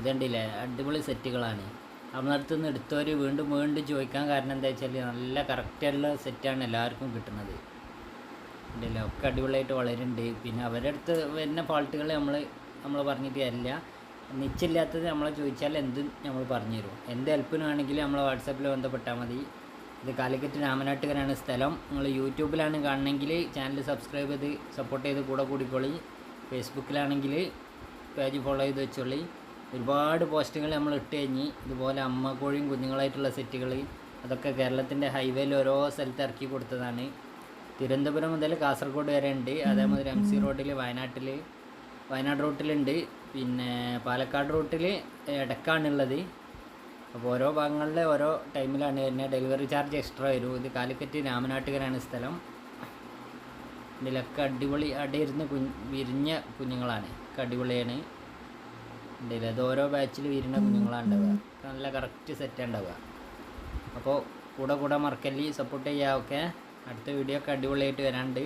ഇതുണ്ടല്ലേ, അടിപൊളി സെറ്റുകളാണ്. നമ്മളടുത്ത് നിന്ന് എടുത്തവർ വീണ്ടും വീണ്ടും ചോദിക്കാൻ കാരണം എന്താ വെച്ചാൽ നല്ല കറക്റ്റുള്ള സെറ്റാണ് എല്ലാവർക്കും കിട്ടുന്നത്. ഉണ്ടല്ലോ, ഒക്കെ അടിപൊളിയായിട്ട് വളരുന്നുണ്ട്. പിന്നെ അവരുടെ അടുത്ത് വരുന്ന ഫാൾട്ടുകൾ നമ്മൾ പറഞ്ഞിട്ട് തരില്ല. നിശ്ചയില്ലാത്തത് നമ്മളെ ചോദിച്ചാൽ എന്തും നമ്മൾ പറഞ്ഞു തരും. എന്ത് ഹെൽപ്പിനാണെങ്കിലും നമ്മളെ വാട്സാപ്പിൽ ബന്ധപ്പെട്ടാൽ മതി. ഇത് കാലിക്കറ്റ് രാമനാട്ടുകരാണ് സ്ഥലം. നിങ്ങൾ യൂട്യൂബിലാണ് കാണണമെങ്കിൽ ചാനൽ സബ്സ്ക്രൈബ് ചെയ്ത് സപ്പോർട്ട് ചെയ്ത് കൂടെ കൂടിക്കോളി. ഫേസ്ബുക്കിലാണെങ്കിൽ പേജ് ഫോളോ ചെയ്ത് വെച്ചോളി. ഒരുപാട് പോസ്റ്റുകൾ നമ്മൾ ഇട്ട് കഴിഞ്ഞ് ഇതുപോലെ അമ്മ കോഴിയും കുഞ്ഞുങ്ങളായിട്ടുള്ള സെറ്റുകൾ അതൊക്കെ കേരളത്തിൻ്റെ ഹൈവേയിൽ ഓരോ സ്ഥലത്ത് ഇറക്കി കൊടുത്തതാണ്. തിരുവനന്തപുരം മുതൽ കാസർഗോഡ് വരെ ഉണ്ട്. അതേമാതിരി MC റോഡിൽ വയനാട് റൂട്ടിലുണ്ട്. പിന്നെ പാലക്കാട് റൂട്ടിൽ ഇടക്കാണുള്ളത്. അപ്പോൾ ഓരോ ഭാഗങ്ങളിലെ ഓരോ ടൈമിലാണ് വരുന്നത്. ഡെലിവറി ചാർജ് എക്സ്ട്രാ വരും. ഇത് കാലിക്കറ്റ് രാമനാട്ടുകരാണ് സ്ഥലം. ഇതിലൊക്കെ അടിപൊളി അടയിരുന്ന് വിരിഞ്ഞ കുഞ്ഞുങ്ങളാണ്. അടിപൊളിയാണ്. ഉണ്ടല്ലോ, അത് ഓരോ ബാച്ചിൽ വിരിഞ്ഞ കുഞ്ഞുങ്ങളാണ് ഉണ്ടാവുക. നല്ല കറക്റ്റ് സെറ്റാണ് ഉണ്ടാവുക. അപ്പോൾ കൂടെ മറക്കല്ലി, സപ്പോർട്ട് ചെയ്യാം. ഓക്കെ, അടുത്ത വീഡിയോ ഒക്കെ അടിപൊളിയായിട്ട് വരാനുണ്ട്.